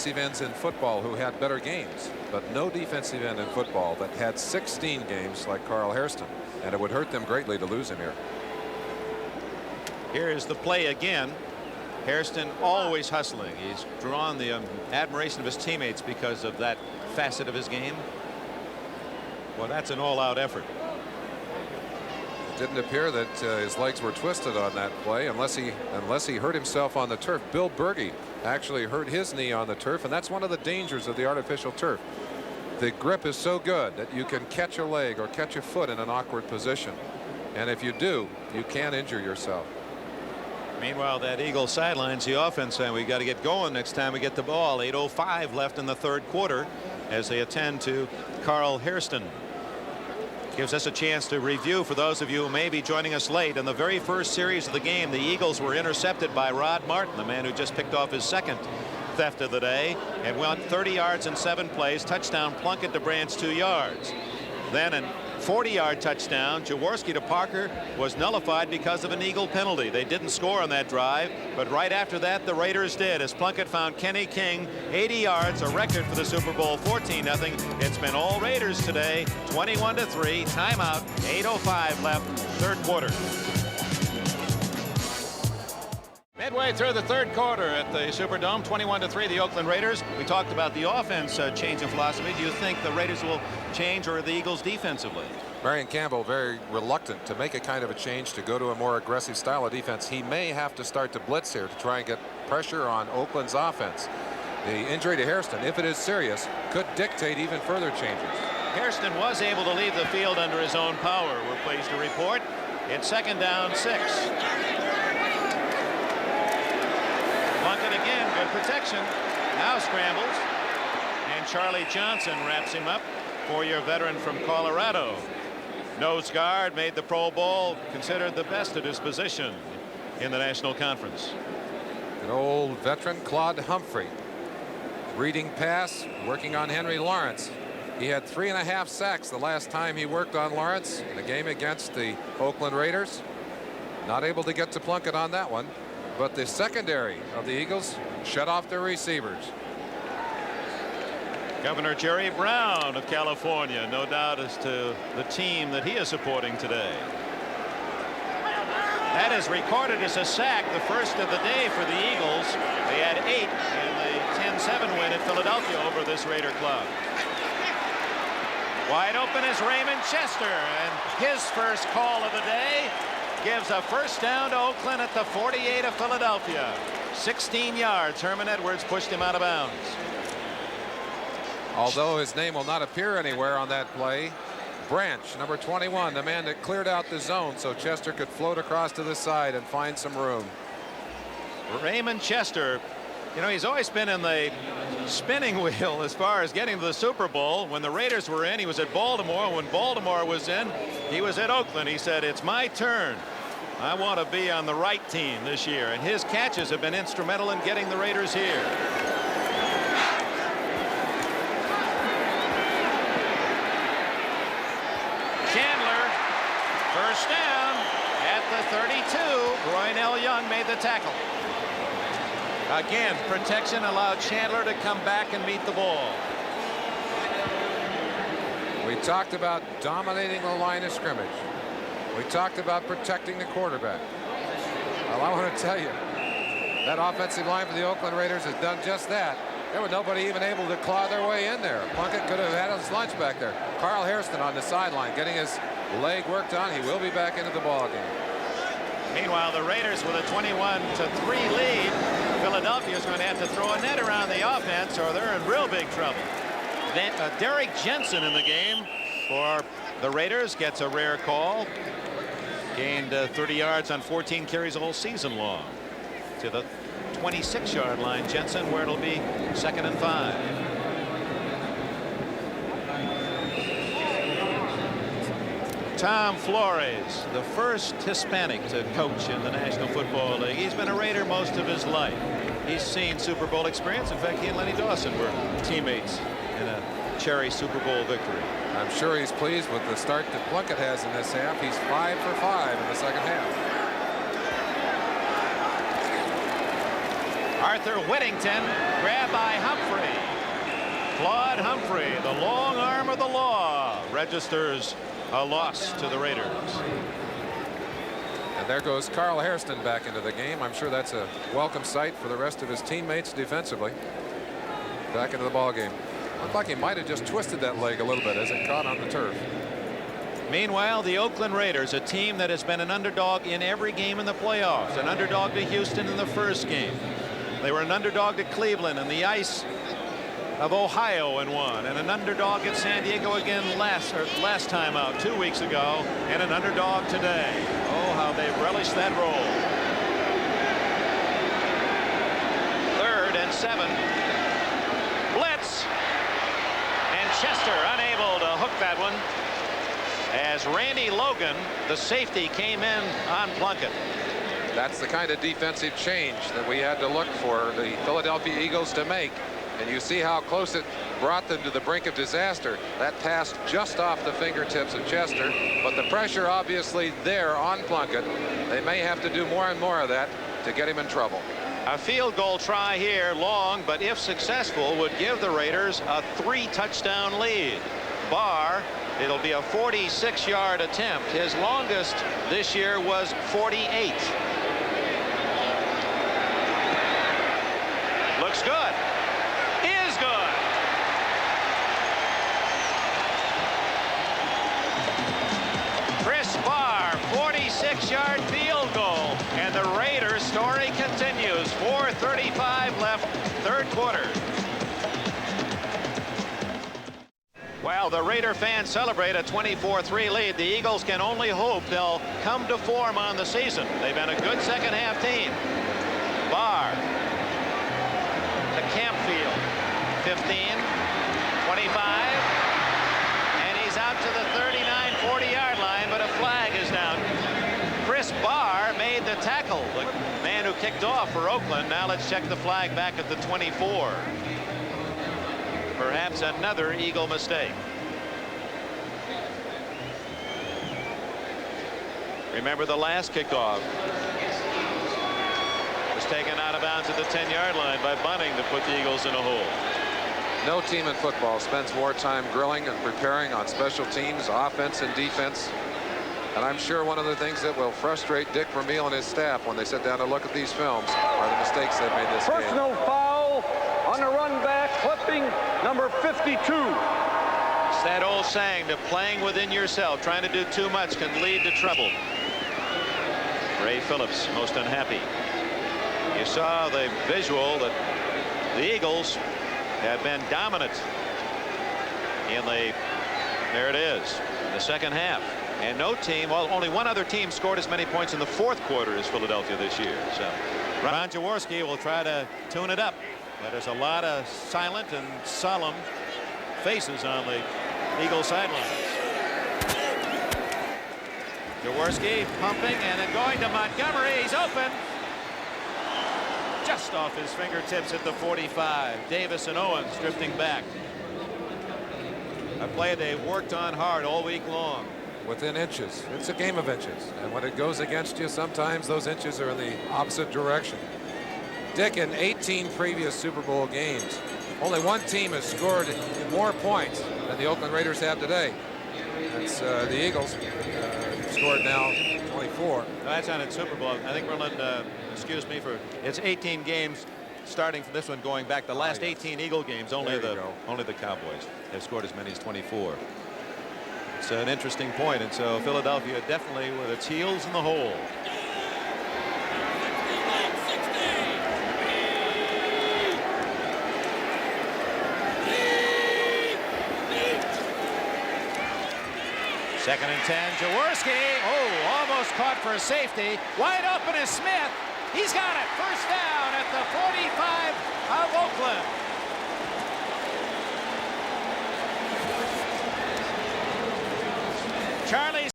defensive ends in football who had better games, but no defensive end in football that had 16 games like Carl Hairston, and it would hurt them greatly to lose him here. Here's the play again. Hairston always hustling. He's drawn the admiration of his teammates because of that facet of his game. Well, that's an all-out effort. It didn't appear that his legs were twisted on that play unless he hurt himself on the turf. Bill Berge actually hurt his knee on the turf, and that's one of the dangers of the artificial turf. The grip is so good that you can catch a leg or catch a foot in an awkward position, and if you do, you can injure yourself. Meanwhile, that Eagle sidelines the offense, and we got to get going next time we get the ball. 8:05 left in the third quarter as they attend to Carl Hairston. Gives us a chance to review for those of you who may be joining us late. In the very first series of the game, the Eagles were intercepted by Rod Martin, the man who just picked off his second theft of the day, and went 30 yards in 7 plays. Touchdown Plunkett to Branch 2 yards. Then a 40-yard touchdown. Jaworski to Parker was nullified because of an Eagle penalty. They didn't score on that drive, but right after that the Raiders did, as Plunkett found Kenny King 80 yards, a record for the Super Bowl. 14-0. It's been all Raiders today. 21-3. Timeout. 8:05 left. Third quarter. Midway through the third quarter at the Superdome, 21-3 the Oakland Raiders. We talked about the offense change in philosophy. Do you think the Raiders will change, or the Eagles defensively? Marion Campbell very reluctant to make a kind of a change to go to a more aggressive style of defense. He may have to start to blitz here to try and get pressure on Oakland's offense. The injury to Hairston, if it is serious, could dictate even further changes. Hairston was able to leave the field under his own power, we're pleased to report. It's second down 6. Plunkett again, good protection. Now scrambles, and Charlie Johnson wraps him up, 4-year veteran from Colorado. Nose guard, made the Pro Bowl, considered the best at his position in the National Conference. An old veteran, Claude Humphrey, reading pass, working on Henry Lawrence. He had 3.5 sacks the last time he worked on Lawrence in a game against the Oakland Raiders. Not able to get to Plunkett on that one, but the secondary of the Eagles shut off their receivers. Governor Jerry Brown of California, no doubt as to the team that he is supporting today. That is recorded as a sack, the first of the day for the Eagles. They had 8 in the 10-7 win at Philadelphia over this Raider club. Wide open is Raymond Chester, and his first call of the day gives a first down to Oakland at the 48 of Philadelphia. 16 yards. Herman Edwards pushed him out of bounds. Although his name will not appear anywhere on that play, Branch, number 21, the man that cleared out the zone so Chester could float across to the side and find some room. Raymond Chester, you know, he's always been in the spinning wheel as far as getting to the Super Bowl. When the Raiders were in, he was at Baltimore. When Baltimore was in, he was at Oakland. He said, "It's my turn. I want to be on the right team this year." And his catches have been instrumental in getting the Raiders here. Chandler, first down at the 32. Roynell Young made the tackle. Again, protection allowed Chandler to come back and meet the ball. We talked about dominating the line of scrimmage. We talked about protecting the quarterback. Well, I want to tell you, that offensive line for the Oakland Raiders has done just that. There was nobody even able to claw their way in there. Plunkett could have had his lunch back there. Carl Hairston on the sideline getting his leg worked on. He will be back into the ball game. Meanwhile, the Raiders with a 21-3 lead. Philadelphia is going to have to throw a net around the offense, or they're in real big trouble. Then Derek Jensen in the game for the Raiders gets a rare call. Gained 30 yards on 14 carries all season long. To the 26-yard line, Jensen, where it'll be 2nd and 5. Tom Flores, the first Hispanic to coach in the National Football League. He's been a Raider most of his life. He's seen Super Bowl experience. In fact, he and Lenny Dawson were teammates in a Cherry Super Bowl victory. I'm sure he's pleased with the start that Plunkett has in this half. He's 5 for 5 in the second half. Arthur Whittington, grabbed by Humphrey. Claude Humphrey, the long arm of the law, registers a loss to the Raiders. And there goes Carl Hairston back into the game. I'm sure that's a welcome sight for the rest of his teammates defensively. Back into the ball game. Looked like he might have just twisted that leg a little bit as it caught on the turf. Meanwhile, the Oakland Raiders, a team that has been an underdog in every game in the playoffs, an underdog to Houston in the first game. They were an underdog to Cleveland in the ice of Ohio and won, and an underdog at San Diego again last time out 2 weeks ago, and an underdog today. Oh, how they've relished that role. 3rd and 7. Blitz, and Chester unable to hook that one as Randy Logan, the safety, came in on Plunkett. That's the kind of defensive change that we had to look for the Philadelphia Eagles to make. And you see how close it brought them to the brink of disaster. That pass just off the fingertips of Chester, but the pressure obviously there on Plunkett. They may have to do more and more of that to get him in trouble. A field goal try here, long, but if successful, would give the Raiders a 3-touchdown lead. Barr, it'll be a 46-yard attempt. His longest this year was 48. Looks good. Is good. Chris Barr, 46-yard field goal, and the Raiders story continues. 4:35 left, 3rd quarter. Well, the Raider fans celebrate a 24-3 lead. The Eagles can only hope they'll come to form on the season. They've been a good second-half team. Barr to Campfield, 15, 25, and he's out to the 39-40-yard line, but a flag is down. Chris Barr made the tackle, the man who kicked off for Oakland. Now let's check the flag back at the 24. Perhaps another Eagle mistake. Remember the last kickoff was taken out of bounds at the 10-yard line by Bunting to put the Eagles in a hole. No team in football spends more time grilling and preparing on special teams, offense and defense. And I'm sure one of the things that will frustrate Dick Vermeil and his staff when they sit down to look at these films are the mistakes they've made this game. Personal foul on the run back, clipping number 52. It's that old saying that playing within yourself, trying to do too much, can lead to trouble. Ray Phillips most unhappy. You saw the visual that the Eagles had been dominant in there it is, the second half. And no team, well, only one other team scored as many points in the 4th quarter as Philadelphia this year. So Ron Jaworski will try to tune it up. But there's a lot of silent and solemn faces on the Eagle sidelines. Jaworski pumping and then going to Montgomery. He's open. Just off his fingertips at the 45. Davis and Owens drifting back. A play they've worked on hard all week long. Within inches. It's a game of inches. And when it goes against you, sometimes those inches are in the opposite direction. Dick, in 18 previous Super Bowl games, only one team has scored more points than the Oakland Raiders have today. That's the Eagles. Scored now 24. No, that's not in Super Bowl. I think Merlin, excuse me for, it's 18 games starting from this one going back the last 18 Eagle games. Only the Cowboys have scored as many as 24. It's an interesting point, and so Philadelphia definitely with its heels in the hole. Second and 10, Jaworski. Oh, almost caught for a safety. Wide open is Smith. He's got it. First down at the 45 of Oakland. Charlie